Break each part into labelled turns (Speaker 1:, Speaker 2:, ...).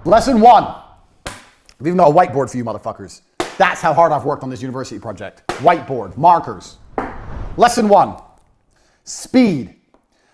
Speaker 1: Lesson 1. I've even got a whiteboard for you motherfuckers. That's how hard I've worked on this university project. Whiteboard, markers. Lesson 1. Speed.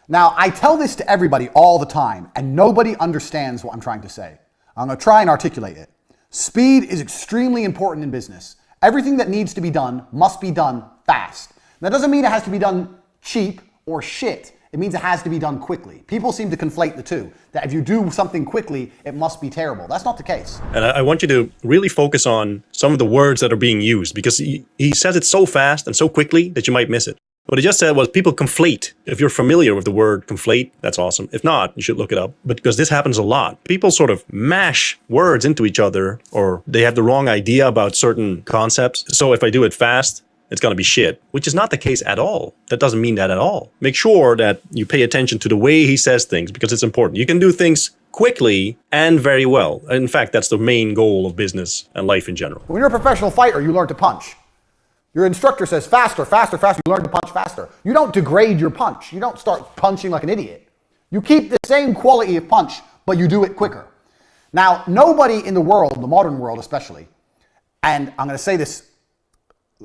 Speaker 1: Now, I tell this to everybody all the time, and nobody understands what I'm trying to say. I'm going to try and articulate it. Speed is extremely important in business. Everything that needs to be done must be done fast. That doesn't mean it has to be done cheap or shit. It means it has to be done quickly. People seem to conflate the two, that if you do something quickly, it must be terrible. That's not the case.
Speaker 2: And I want you to really focus on some of the words that are being used, because he says it so fast and so quickly that you might miss it. What he just said was people conflate. If you're familiar with the word conflate, that's awesome. If not, you should look it up. But because this happens a lot. People sort of mash words into each other, or they have the wrong idea about certain concepts. So if I do it fast, it's going to be shit, which is not the case at all. That doesn't mean that at all. Make sure that you pay attention to the way he says things, because it's important. You can do things quickly and very well. In fact, that's the main goal of business and life in general.
Speaker 1: When you're a professional fighter, you learn to punch. Your instructor says faster, faster, faster. You learn to punch faster. You don't degrade your punch. You don't start punching like an idiot. You keep the same quality of punch, but you do it quicker. Now, nobody in the world, the modern world especially, and I'm going to say this,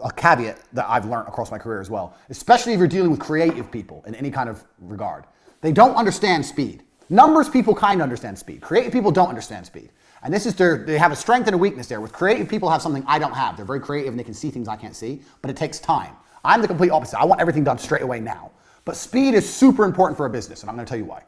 Speaker 1: a caveat that I've learned across my career as well, especially if you're dealing with creative people in any kind of regard, they don't understand speed. Numbers people kind of understand speed. Creative people don't understand speed. And this is they have a strength and a weakness there. With creative people have something I don't have. They're very creative and they can see things I can't see, but it takes time. I'm the complete opposite. I want everything done straight away now. But speed is super important for a business, and I'm going to tell you why.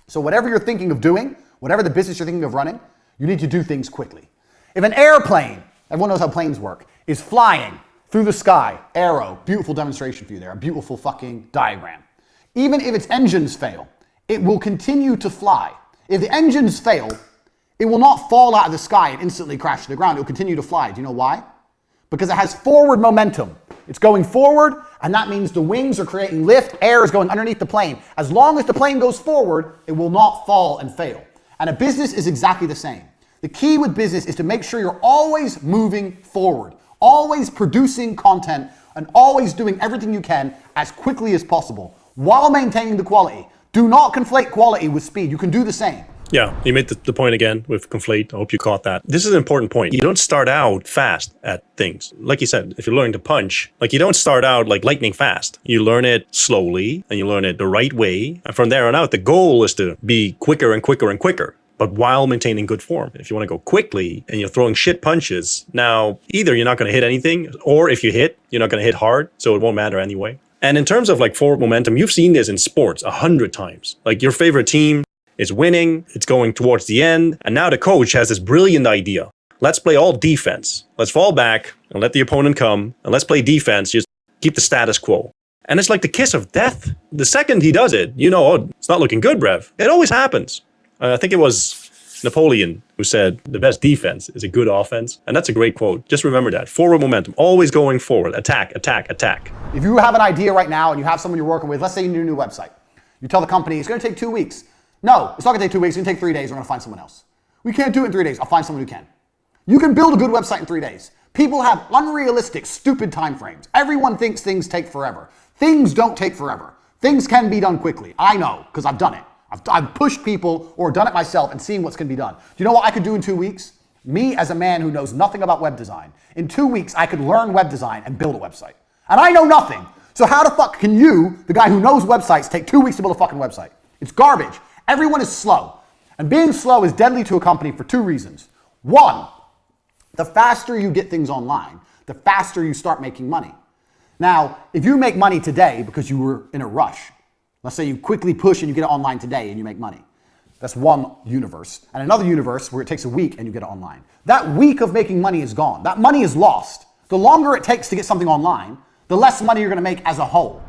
Speaker 1: So whatever you're thinking of doing, whatever the business you're thinking of running, you need to do things quickly. If an airplane, everyone knows how planes work, is flying through the sky, arrow, beautiful demonstration for you there, a beautiful fucking diagram. Even if its engines fail, it will continue to fly. If the engines fail, it will not fall out of the sky and instantly crash to the ground. It will continue to fly. Do you know why? Because it has forward momentum. It's going forward, and that means the wings are creating lift, air is going underneath the plane. As long as the plane goes forward, it will not fall and fail. And a business is exactly the same. The key with business is to make sure you're always moving forward, always producing content, and always doing everything you can as quickly as possible while maintaining the quality. Do not conflate quality with speed. You can do the same.
Speaker 2: Yeah, you made the point again with conflate. I hope you caught that. This is an important point. You don't start out fast at things. Like you said, if you're learning to punch, like you don't start out like lightning fast. You learn it slowly and you learn it the right way. And from there on out, the goal is to be quicker and quicker and quicker, but while maintaining good form. If you want to go quickly and you're throwing shit punches, now either you're not going to hit anything, or if you hit, you're not going to hit hard, so it won't matter anyway. And in terms of like forward momentum, you've seen this in sports 100 times. Like your favorite team is winning, it's going towards the end, and now the coach has this brilliant idea. Let's play all defense. Let's fall back and let the opponent come, and let's play defense, just keep the status quo. And it's like the kiss of death. The second he does it, you know, oh, it's not looking good, Brev. It always happens. I think it was Napoleon who said the best defense is a good offense. And that's a great quote. Just remember that. Forward momentum, always going forward. Attack, attack, attack.
Speaker 1: If you have an idea right now and you have someone you're working with, let's say you need a new website. You tell the company it's going to take 2 weeks. No, it's not going to take 2 weeks. It's going to take 3 days. We're going to find someone else. We can't do it in 3 days. I'll find someone who can. You can build a good website in 3 days. People have unrealistic, stupid time frames. Everyone thinks things take forever. Things don't take forever. Things can be done quickly. I know, because I've done it. I've pushed people or done it myself and seen what's going to be done. Do you know what I could do in 2 weeks? Me, as a man who knows nothing about web design, in 2 weeks, I could learn web design and build a website. And I know nothing. So how the fuck can you, the guy who knows websites, take 2 weeks to build a fucking website? It's garbage. Everyone is slow. And being slow is deadly to a company for 2 reasons. One, the faster you get things online, the faster you start making money. Now, if you make money today because you were in a rush, let's say you quickly push and you get it online today and you make money. That's one universe. And another universe where it takes a week and you get it online. That week of making money is gone. That money is lost. The longer it takes to get something online, the less money you're going to make as a whole.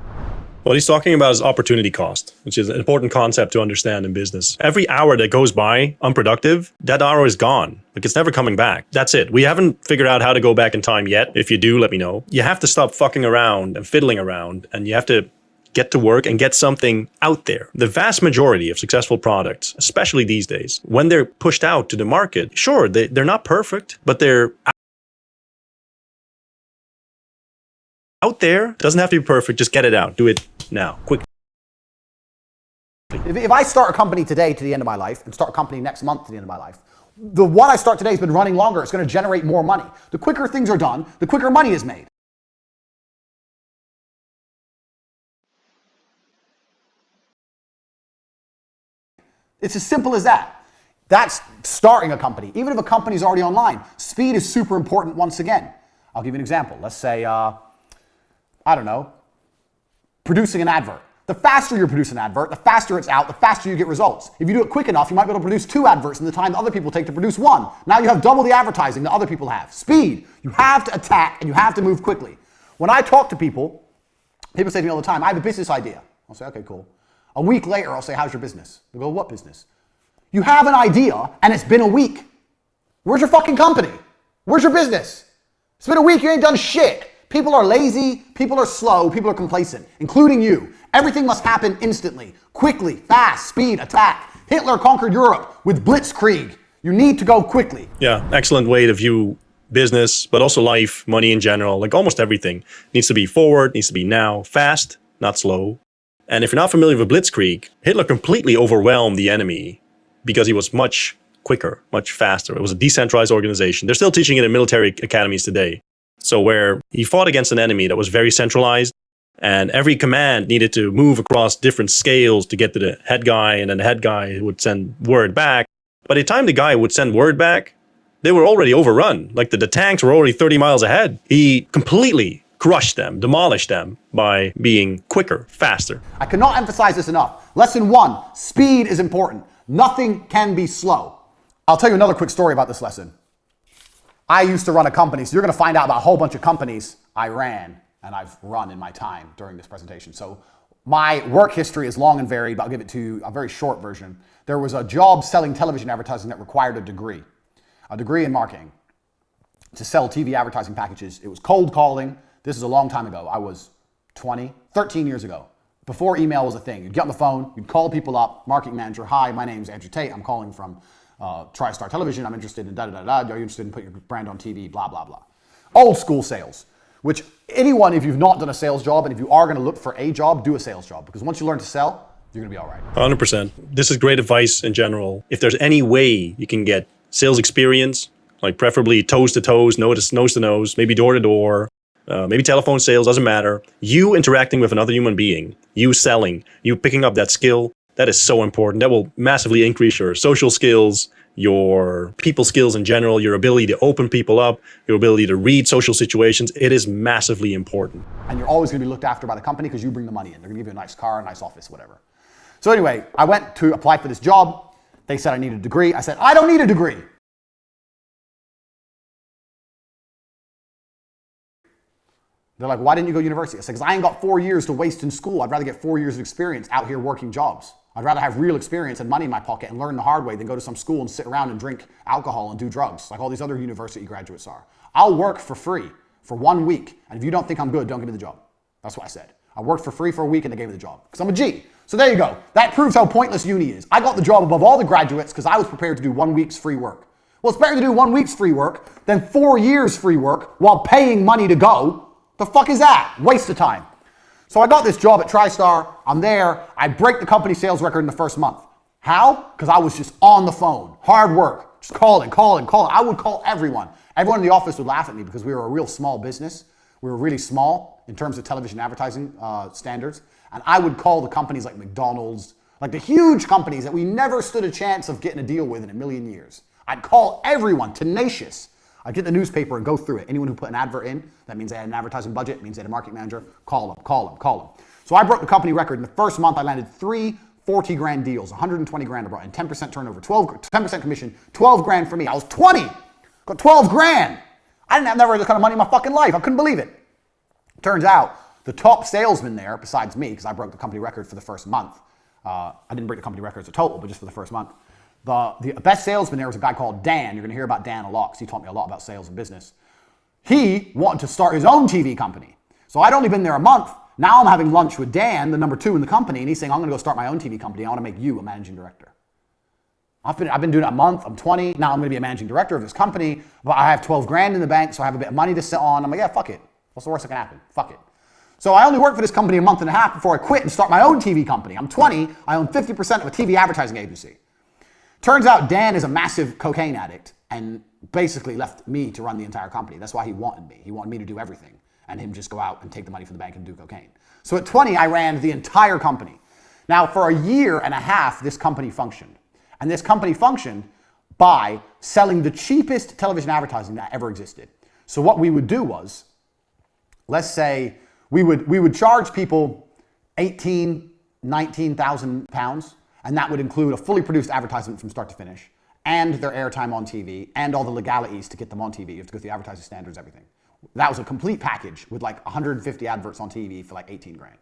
Speaker 2: What he's talking about is opportunity cost, which is an important concept to understand in business. Every hour that goes by unproductive, that hour is gone. Like it's never coming back. That's it. We haven't figured out how to go back in time yet. If you do, let me know. You have to stop fucking around and fiddling around, and you have to get to work and get something out there. The vast majority of successful products, especially these days, when they're pushed out to the market, sure, they're not perfect, but they're out there. It doesn't have to be perfect. Just get it out. Do it now, quick.
Speaker 1: If I start a company today to the end of my life and start a company next month to the end of my life, The one I start today has been running longer. It's going to generate more money. The quicker things are done, the quicker money is made. It's as simple as that. That's starting a company. Even if a company is already online, speed is super important once again. I'll give you an example. Let's say, I don't know, producing an advert. The faster you produce an advert, the faster it's out, the faster you get results. If you do it quick enough, you might be able to produce 2 adverts in the time that other people take to produce 1. Now you have double the advertising that other people have. Speed. You have to attack and you have to move quickly. When I talk to people, people say to me all the time, I have a business idea. I'll say, okay, cool. A week later, I'll say, how's your business? They'll go, what business? You have an idea and it's been a week. Where's your fucking company? Where's your business? It's been a week, you ain't done shit. People are lazy, people are slow, people are complacent, including you. Everything must happen instantly, quickly, fast, speed, attack. Hitler conquered Europe with blitzkrieg. You need to go quickly.
Speaker 2: Yeah, excellent way to view business, but also life, money in general, like almost everything. Needs to be forward, needs to be now, fast, not slow. And if you're not familiar with blitzkrieg, Hitler completely overwhelmed the enemy because he was much quicker, much faster. It was a decentralized organization. They're still teaching it in military academies today. So where he fought against an enemy that was very centralized, and every command needed to move across different scales to get to the head guy, and then the head guy would send word back. By the time the guy would send word back, they were already overrun. Like the tanks were already 30 miles ahead. He completely crushed them, demolished them by being quicker, faster.
Speaker 1: I cannot emphasize this enough. Lesson 1, speed is important. Nothing can be slow. I'll tell you another quick story about this lesson. I used to run a company, so you're going to find out about a whole bunch of companies I ran and I've run in my time during this presentation. So my work history is long and varied, but I'll give it to you a very short version. There was a job selling television advertising that required a degree in marketing to sell TV advertising packages. It was cold calling. This is a long time ago. I was 13 years ago. Before email was a thing. You'd get on the phone, you'd call people up, marketing manager, hi, my name's Andrew Tate, I'm calling from TriStar Television, I'm interested in da-da-da-da, are you interested in putting your brand on TV, blah, blah, blah. Old school sales, which anyone, if you've not done a sales job, and if you are gonna look for a job, do a sales job. Because once you learn to sell, you're gonna be all right.
Speaker 2: 100%. This is great advice in general. If there's any way you can get sales experience, like preferably toes to toes, nose to nose, maybe door to door, maybe telephone sales, doesn't matter. You interacting with another human being, you selling, you picking up that skill, that is so important. That will massively increase your social skills, your people skills in general, your ability to open people up, your ability to read social situations. It is massively important.
Speaker 1: And you're always gonna be looked after by the company because you bring the money in. They're gonna give you a nice car, a nice office, whatever. So anyway, I went to apply for this job. They said I needed a degree. I said, I don't need a degree. They're like, why didn't you go to university? I said, because I ain't got 4 years to waste in school. I'd rather get 4 years of experience out here working jobs. I'd rather have real experience and money in my pocket and learn the hard way than go to some school and sit around and drink alcohol and do drugs like all these other university graduates are. I'll work for free for 1 week. And if you don't think I'm good, don't give me the job. That's what I said. I worked for free for a week and they gave me the job because I'm a G. So there you go. That proves how pointless uni is. I got the job above all the graduates because I was prepared to do 1 week's free work. Well, it's better to do 1 week's free work than 4 years free work while paying money to go. The fuck is that? Waste of time. So I got this job at TriStar. I'm there. I break the company sales record in the first month. How? Because I was just on the phone. Hard work. Just calling. I would call everyone. Everyone in the office would laugh at me because we were a real small business. We were really small in terms of television advertising standards. And I would call the companies like McDonald's, like the huge companies that we never stood a chance of getting a deal with in a million years. I'd call everyone, tenacious. I'd get the newspaper and go through it. Anyone who put an advert in, that means they had an advertising budget, means they had a marketing manager, call them. So I broke the company record. In the first month, I landed 3 40 grand deals, 120 grand I brought in, 10% turnover, 10% commission, 12 grand for me. I was 20, got 12 grand. I didn't have never had this kind of money in my fucking life. I couldn't believe it. Turns out the top salesman there, besides me, because I broke the company record for the first month. I didn't break the company record as a total, but just for the first month. The best salesman there was a guy called Dan. You're going to hear about Dan a lot because he taught me a lot about sales and business. He wanted to start his own TV company. So I'd only been there a month. Now I'm having lunch with Dan, the number 2 in the company, and he's saying, I'm going to go start my own TV company. I want to make you a managing director. I've been doing it a month. I'm 20. Now I'm going to be a managing director of this company. But I have 12 grand in the bank, so I have a bit of money to sit on. I'm like, yeah, fuck it. What's the worst that can happen? Fuck it. So I only worked for this company a month and a half before I quit and start my own TV company. I'm 20. I own 50% of a TV advertising agency. Turns out Dan is a massive cocaine addict and basically left me to run the entire company. That's why he wanted me. He wanted me to do everything and him just go out and take the money from the bank and do cocaine. So at 20, I ran the entire company. Now, for a year and a half, this company functioned. And this company functioned by selling the cheapest television advertising that ever existed. So what we would do was, let's say we would charge people 18, 19,000 pounds, and that would include a fully produced advertisement from start to finish, and their airtime on TV, and all the legalities to get them on TV. You have to go through the advertising standards, everything. That was a complete package with like 150 adverts on TV for like 18 grand.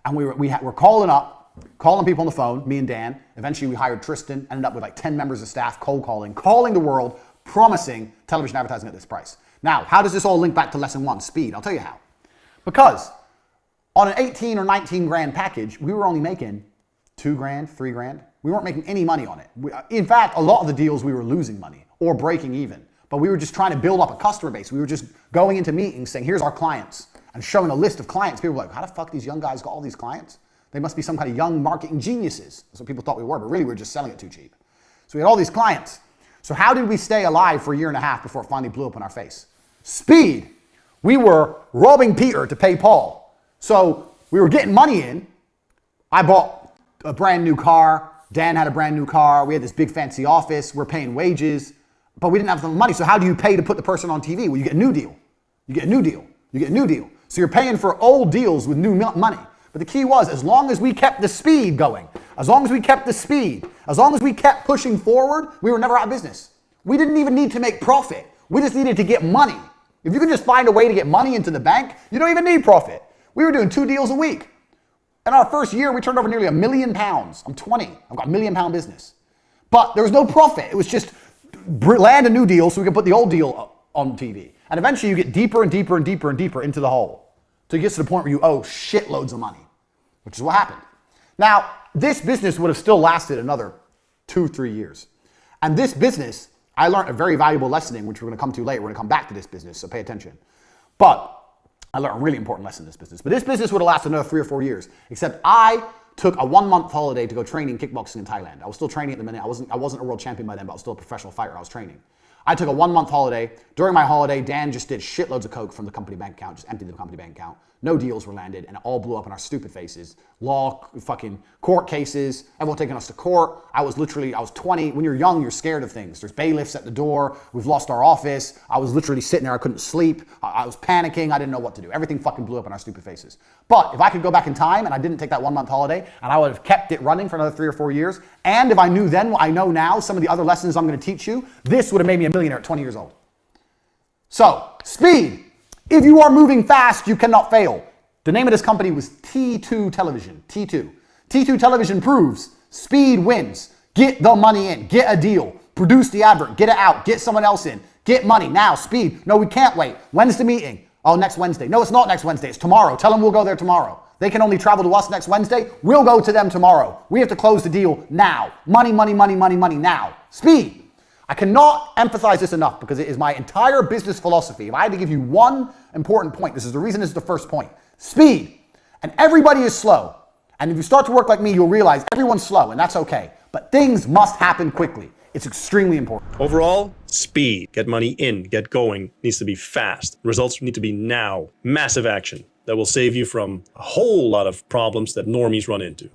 Speaker 1: And we were calling people on the phone, me and Dan. Eventually we hired Tristan, ended up with like 10 members of staff, cold calling the world, promising television advertising at this price. Now, how does this all link back to lesson 1, speed? I'll tell you how. Because on an 18 or 19 grand package, we were only making 2 grand, 3 grand. We weren't making any money on it. In fact, a lot of the deals we were losing money or breaking even. But we were just trying to build up a customer base. We were just going into meetings saying, here's our clients, and showing a list of clients. People were like, how the fuck these young guys got all these clients? They must be some kind of young marketing geniuses. That's what people thought we were, but really we were just selling it too cheap. So we had all these clients. So how did we stay alive for a year and a half before it finally blew up in our face? Speed. We were robbing Peter to pay Paul. So we were getting money in. I bought a brand new car. Dan had a brand new car. We had this big fancy office. We're paying wages, but we didn't have the money. So how do you pay to put the person on TV? Well, you get a new deal. You get a new deal. You get a new deal. So you're paying for old deals with new money. But the key was, as long as we kept the speed going, as long as we kept pushing forward, we were never out of business. We didn't even need to make profit. We just needed to get money. If you can just find a way to get money into the bank, you don't even need profit. We were doing 2 deals a week. In our first year, we turned over nearly £1 million. I'm 20. I've got £1 million business. But there was no profit. It was just land a new deal so we can put the old deal on TV. And eventually you get deeper and deeper and deeper and deeper into the hole. So you get to the point where you owe shitloads of money, which is what happened. Now, this business would have still lasted another 2-3 years. And this business, I learned a very valuable lesson in, which we're going to come to later. We're going to come back to this business, so pay attention. But I learned a really important lesson in this business. But this business would have lasted another 3 or 4 years, except I took a 1-month holiday to go training kickboxing in Thailand. I was still training at the minute. I wasn't a world champion by then, but I was still a professional fighter. I was training. I took a 1-month holiday. During my holiday, Dan just did shitloads of coke from the company bank account, just emptied the company bank account. No deals were landed, and it all blew up in our stupid faces. Law, fucking court cases, everyone taking us to court. I was 20. When you're young, you're scared of things. There's bailiffs at the door. We've lost our office. I was literally sitting there. I couldn't sleep. I was panicking. I didn't know what to do. Everything fucking blew up in our stupid faces. But if I could go back in time and I didn't take that 1-month holiday, and I would have kept it running for another 3 or 4 years, and if I knew then what I know now, some of the other lessons I'm going to teach you, this would have made me a millionaire at 20 years old. So, speed. If you are moving fast, you cannot fail. The name of this company was T2 Television, T2. T2 Television proves speed wins. Get the money in, get a deal, produce the advert, get it out, get someone else in, get money. Now, speed. No, we can't wait. When's the meeting? Oh, next Wednesday. No, it's not next Wednesday. It's tomorrow. Tell them we'll go there tomorrow. They can only travel to us next Wednesday. We'll go to them tomorrow. We have to close the deal now. Money, money, money, money, money now. Speed. I cannot emphasize this enough because it is my entire business philosophy. If I had to give you one important point, this is the reason this is the first point. Speed. And everybody is slow. And if you start to work like me, you'll realize everyone's slow, and that's okay. But things must happen quickly. It's extremely important.
Speaker 2: Overall, speed. Get money in, get going. Needs to be fast. Results need to be now. Massive action that will save you from a whole lot of problems that normies run into.